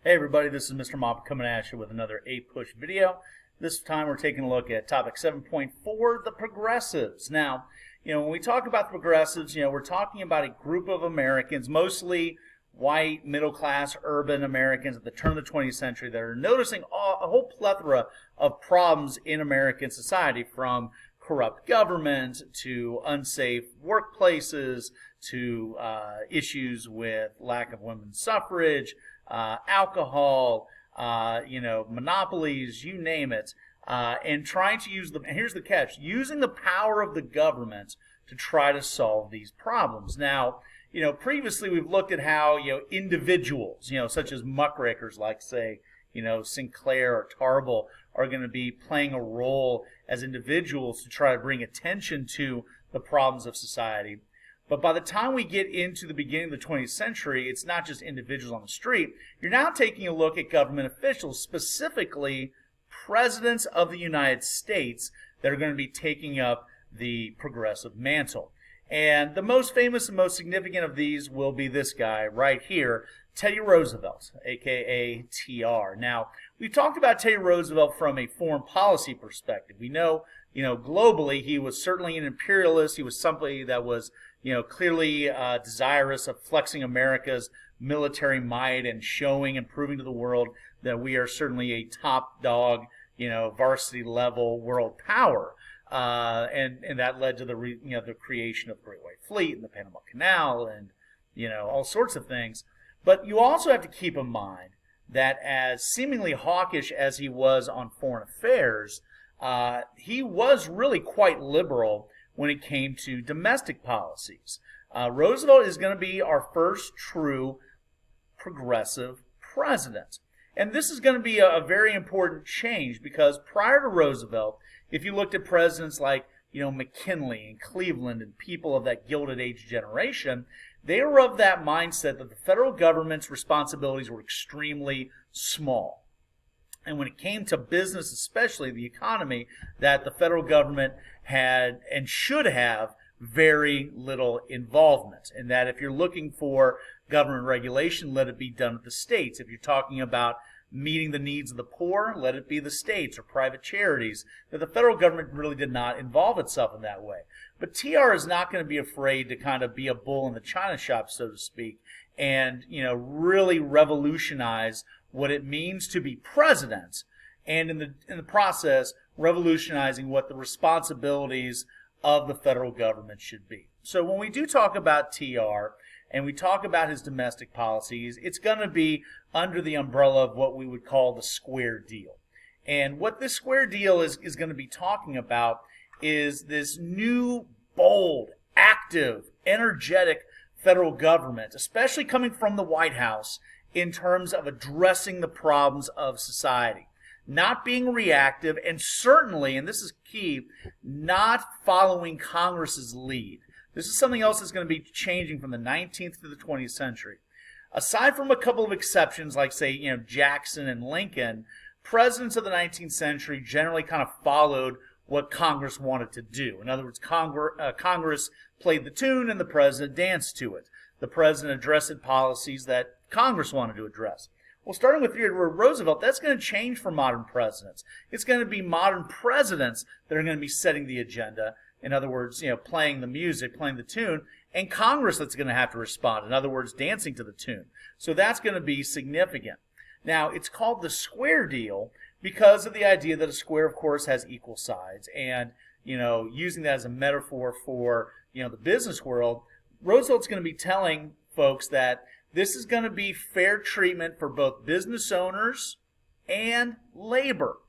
Hey everybody, this is Mr. Mop coming at you with another APUSH video. This time we're taking a look at topic 7.4, the progressives. Now, when we talk about the progressives, we're talking about a group of Americans, mostly white, middle-class, urban Americans at the turn of the 20th century that are noticing a whole plethora of problems in American society, from corrupt government to unsafe workplaces to issues with lack of women's suffrage, alcohol, monopolies, you name it, and trying to use and here's the catch, using the power of the government to try to solve these problems. Now, previously we've looked at how, individuals, such as muckrakers like, say, Sinclair or Tarbell are going to be playing a role as individuals to try to bring attention to the problems of society. But by the time we get into the beginning of the 20th century, it's not just individuals on the street. You're now taking a look at government officials, specifically presidents of the United States, that are going to be taking up the progressive mantle. And the most famous and most significant of these will be this guy right here, Teddy Roosevelt, aka TR. Now, we've talked about Teddy Roosevelt from a foreign policy perspective. We know, globally, he was certainly an imperialist. He was somebody that was, clearly desirous of flexing America's military might and showing and proving to the world that we are certainly a top dog, varsity level world power. And that led to the creation of the Great White Fleet and the Panama Canal and, all sorts of things. But you also have to keep in mind that as seemingly hawkish as he was on foreign affairs, he was really quite liberal when it came to domestic policies. Roosevelt is going to be our first true progressive president. And this is going to be a very important change, because prior to Roosevelt, if you looked at presidents like, McKinley and Cleveland and people of that Gilded Age generation, they were of that mindset that the federal government's responsibilities were extremely small. And when it came to business, especially the economy, that the federal government had and should have very little involvement. And that if you're looking for government regulation, let it be done at the states. If you're talking about meeting the needs of the poor, let it be the states or private charities. That the federal government really did not involve itself in that way. But TR is not going to be afraid to kind of be a bull in the china shop, so to speak, and really revolutionize what it means to be president, and in the process revolutionizing what the responsibilities of the federal government should be. So when we do talk about TR and we talk about his domestic policies, it's going to be under the umbrella of what we would call the square deal. And what this square deal is going to be talking about is this new, bold, active, energetic federal government, especially coming from the White House, in terms of addressing the problems of society. Not being reactive, and certainly, and this is key, not following Congress's lead. This is something else that's going to be changing from the 19th to the 20th century. Aside from a couple of exceptions, like, say, Jackson and Lincoln, presidents of the 19th century generally kind of followed what Congress wanted to do. In other words, Congress played the tune and the president danced to it. The president addressed policies that Congress wanted to address. Well, starting with Theodore Roosevelt, that's going to change for modern presidents. It's going to be modern presidents that are going to be setting the agenda. In other words, playing the music, playing the tune, and Congress that's going to have to respond. In other words, dancing to the tune. So that's going to be significant. Now, it's called the square deal because of the idea that a square, of course, has equal sides. And, using that as a metaphor for, the business world, Roosevelt's going to be telling folks that this is going to be fair treatment for both business owners and labor.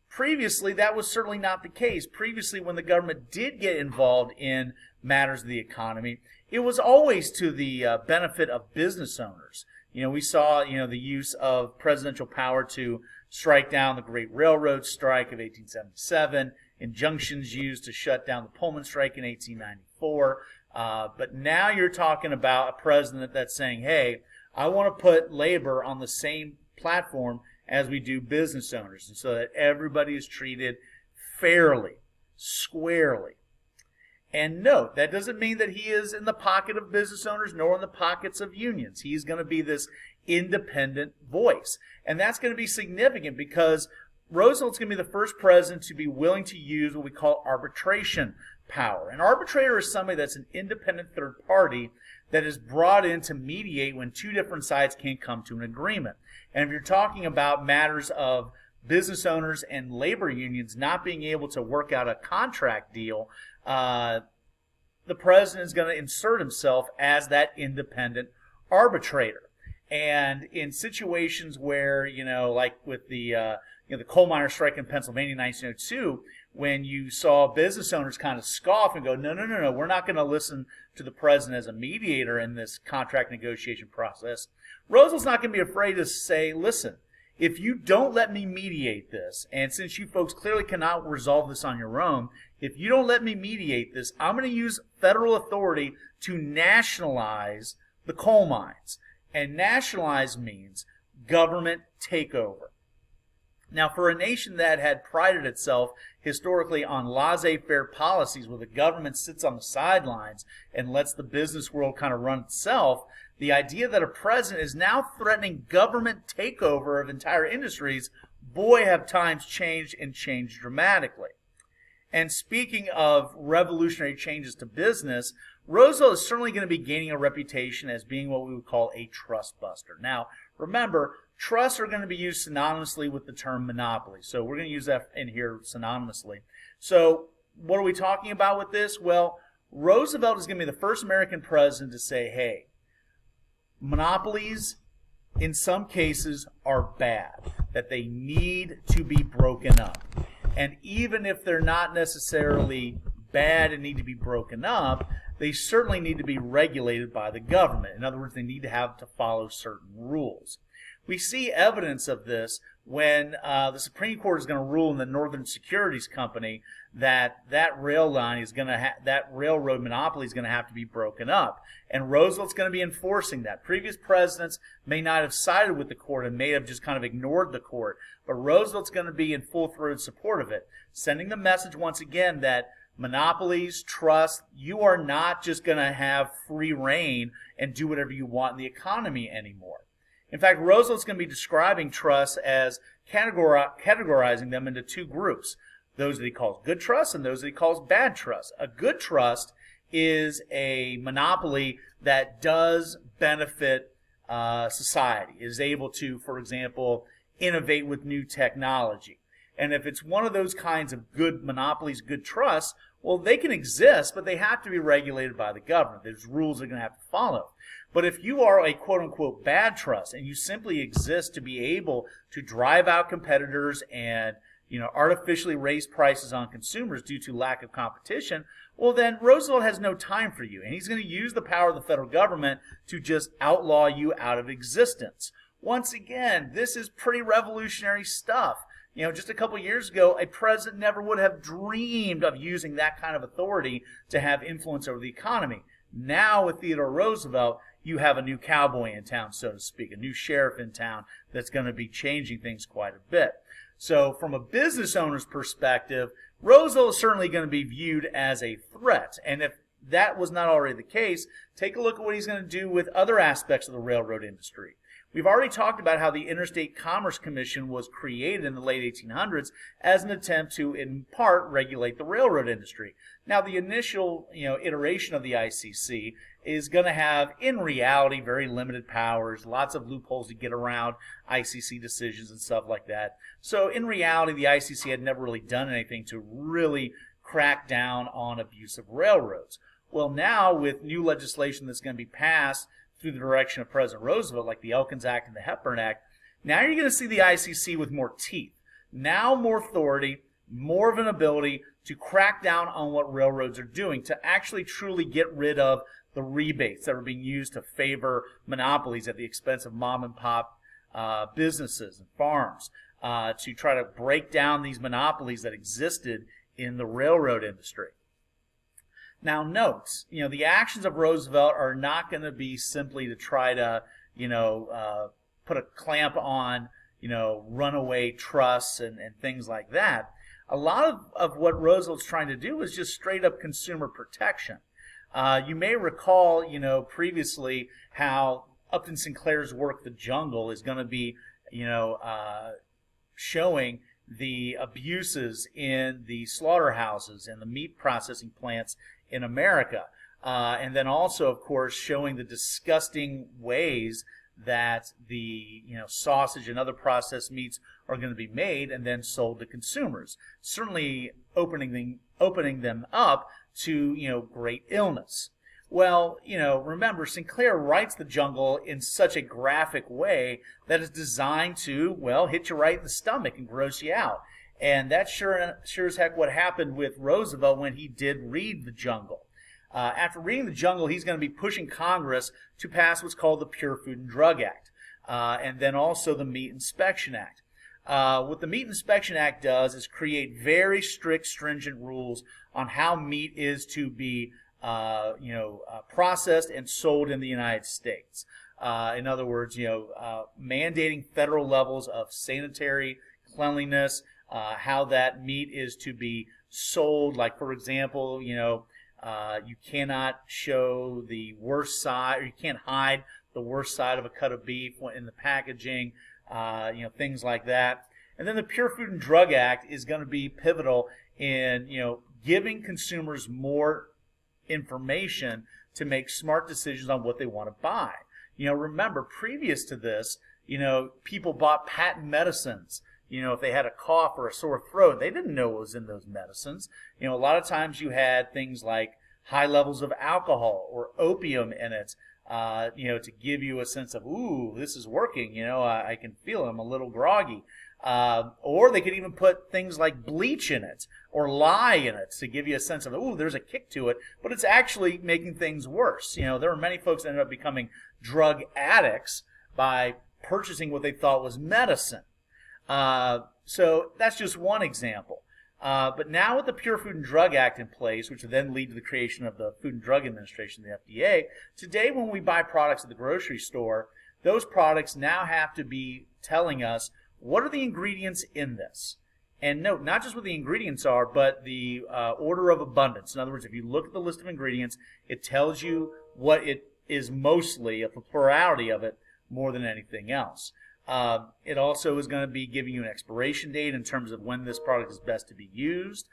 Previously, that was certainly not the case. Previously, when the government did get involved in matters of the economy, it was always to the benefit of business owners. We saw, the use of presidential power to strike down the Great Railroad Strike of 1877, injunctions used to shut down the Pullman Strike in 1894. But now you're talking about a president that's saying, hey, I want to put labor on the same platform as we do business owners, and so that everybody is treated fairly, squarely. And note, that doesn't mean that he is in the pocket of business owners nor in the pockets of unions. He's going to be this independent voice. And that's going to be significant because Roosevelt's going to be the first president to be willing to use what we call arbitration power. An arbitrator is somebody that's an independent third party that is brought in to mediate when two different sides can't come to an agreement. And if you're talking about matters of business owners and labor unions not being able to work out a contract deal, the president is going to insert himself as that independent arbitrator. And in situations where, like with the coal miner strike in Pennsylvania in 1902, when you saw business owners kind of scoff and go, no, we're not going to listen to the president as a mediator in this contract negotiation process, Roosevelt's not going to be afraid to say, listen, if you don't let me mediate this, and since you folks clearly cannot resolve this on your own, if you don't let me mediate this, I'm going to use federal authority to nationalize the coal mines. And nationalize means government takeover. Now, for a nation that had prided itself historically on laissez-faire policies where the government sits on the sidelines and lets the business world kind of run itself, the idea that a president is now threatening government takeover of entire industries, boy, have times changed and changed dramatically. And speaking of revolutionary changes to business, Roosevelt is certainly going to be gaining a reputation as being what we would call a trust buster. Now, remember, trusts are going to be used synonymously with the term monopoly. So we're going to use that in here synonymously. So what are we talking about with this? Well, Roosevelt is going to be the first American president to say, hey, monopolies in some cases are bad, that they need to be broken up. And even if they're not necessarily bad and need to be broken up, they certainly need to be regulated by the government. In other words, they need to follow certain rules. We see evidence of this when the Supreme Court is going to rule in the Northern Securities Company that rail line is going to that railroad monopoly is going to have to be broken up, and Roosevelt's going to be enforcing that. Previous presidents may not have sided with the court and may have just kind of ignored the court, but Roosevelt's going to be in full-throated support of it, sending the message once again that monopolies, trust, you are not just going to have free reign and do whatever you want in the economy anymore. In fact, Roosevelt's going to be describing trusts as categorizing them into two groups, those that he calls good trusts and those that he calls bad trusts. A good trust is a monopoly that does benefit society, is able to, for example, innovate with new technology. And if it's one of those kinds of good monopolies, good trusts, well, they can exist, but they have to be regulated by the government. There's rules they're going to have to follow. But if you are a quote-unquote bad trust and you simply exist to be able to drive out competitors and artificially raise prices on consumers due to lack of competition, well, then Roosevelt has no time for you. And he's going to use the power of the federal government to just outlaw you out of existence. Once again, this is pretty revolutionary stuff. Just a couple years ago, a president never would have dreamed of using that kind of authority to have influence over the economy. Now, with Theodore Roosevelt, you have a new cowboy in town, so to speak, a new sheriff in town that's going to be changing things quite a bit. So from a business owner's perspective, Roosevelt is certainly going to be viewed as a threat. And if that was not already the case, take a look at what he's going to do with other aspects of the railroad industry. We've already talked about how the Interstate Commerce Commission was created in the late 1800s as an attempt to, in part, regulate the railroad industry. Now, the initial, iteration of the ICC is going to have, in reality, very limited powers, lots of loopholes to get around ICC decisions and stuff like that. So, in reality, the ICC had never really done anything to really crack down on abuse of railroads. Well, now, with new legislation that's going to be passed through the direction of President Roosevelt, like the Elkins Act and the Hepburn Act, now you're going to see the ICC with more teeth. Now more authority, more of an ability to crack down on what railroads are doing, to actually truly get rid of the rebates that are being used to favor monopolies at the expense of mom and pop businesses and farms, to try to break down these monopolies that existed in the railroad industry. Now, note, the actions of Roosevelt are not going to be simply to try to, put a clamp on, runaway trusts and things like that. A lot of what Roosevelt's trying to do is just straight up consumer protection. You may recall, previously how Upton Sinclair's work, The Jungle, is going to be, showing the abuses in the slaughterhouses and the meat processing plants in America. And then also, of course, showing the disgusting ways that the sausage and other processed meats are going to be made and then sold to consumers. Certainly opening them up to great illness. Well, remember, Sinclair writes The Jungle in such a graphic way that it's designed to, hit you right in the stomach and gross you out. And that's sure as heck what happened with Roosevelt when he did read The Jungle. After reading The Jungle, he's going to be pushing Congress to pass what's called the Pure Food and Drug Act, and then also the Meat Inspection Act. What the Meat Inspection Act does is create very strict, stringent rules on how meat is to be processed and sold in the United States. In other words, mandating federal levels of sanitary cleanliness, how that meat is to be sold. Like, for example, you cannot show the worst side, or you can't hide the worst side of a cut of beef in the packaging, things like that. And then the Pure Food and Drug Act is going to be pivotal in, giving consumers more information to make smart decisions on what they want to buy. Remember, previous to this, people bought patent medicines. If they had a cough or a sore throat, they didn't know what was in those medicines. A lot of times you had things like high levels of alcohol or opium in it, to give you a sense of, ooh, this is working. I can feel it. I'm a little groggy. Or they could even put things like bleach in it or lye in it to give you a sense of, ooh, there's a kick to it, but it's actually making things worse. There were many folks that ended up becoming drug addicts by purchasing what they thought was medicine. So that's just one example. But now with the Pure Food and Drug Act in place, which will then lead to the creation of the Food and Drug Administration, the FDA, today when we buy products at the grocery store, those products now have to be telling us what are the ingredients in this. And note, not just what the ingredients are, but the order of abundance. In other words, if you look at the list of ingredients, it tells you what it is mostly, a plurality of it, more than anything else. It also is going to be giving you an expiration date in terms of when this product is best to be used.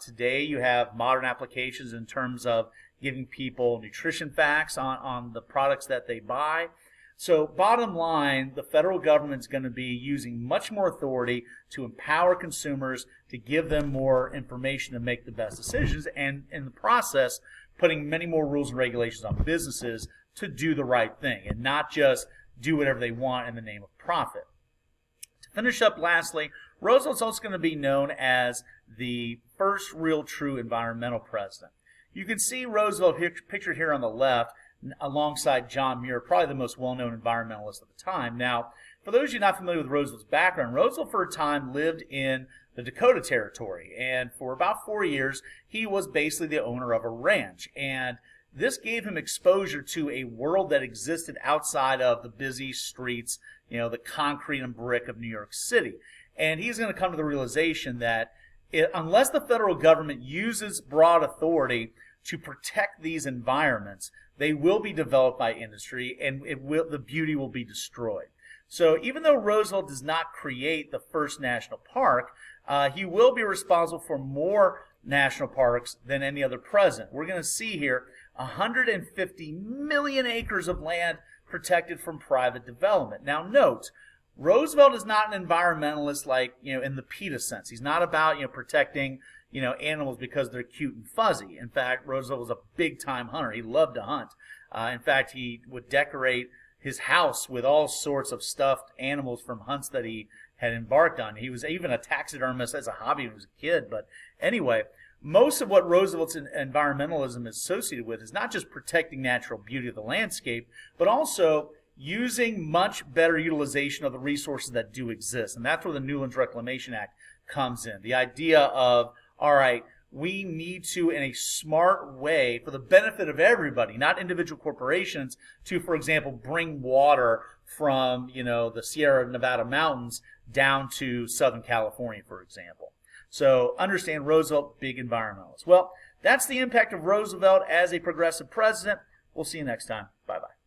Today you have modern applications in terms of giving people nutrition facts on the products that they buy. So bottom line, the federal government is going to be using much more authority to empower consumers, to give them more information to make the best decisions, and in the process, putting many more rules and regulations on businesses to do the right thing and not just do whatever they want in the name of profit. To finish up, lastly, Roosevelt's also going to be known as the first real true environmental president. You can see Roosevelt pictured here on the left alongside John Muir, probably the most well-known environmentalist of the time. Now, for those of you not familiar with Roosevelt's background, Roosevelt for a time lived in the Dakota Territory, and for about 4 years, he was basically the owner of a ranch. And this gave him exposure to a world that existed outside of the busy streets, the concrete and brick of New York City. And he's going to come to the realization that unless the federal government uses broad authority to protect these environments, they will be developed by industry, and the beauty will be destroyed. So even though Roosevelt does not create the first national park, he will be responsible for more national parks than any other president. We're going to see here 150 million acres of land protected from private development. Now note, Roosevelt is not an environmentalist like, in the PETA sense. He's not about, protecting, animals because they're cute and fuzzy. In fact, Roosevelt was a big-time hunter. He loved to hunt. In fact, he would decorate his house with all sorts of stuffed animals from hunts that he had embarked on. He was even a taxidermist as a hobby when he was a kid. But anyway, most of what Roosevelt's environmentalism is associated with is not just protecting natural beauty of the landscape, but also using much better utilization of the resources that do exist. And that's where the Newlands Reclamation Act comes in. The idea of, all right, we need to, in a smart way, for the benefit of everybody, not individual corporations, to, for example, bring water from, the Sierra Nevada mountains down to Southern California, for example. So understand Roosevelt, big environmentalist. Well, that's the impact of Roosevelt as a progressive president. We'll see you next time. Bye-bye.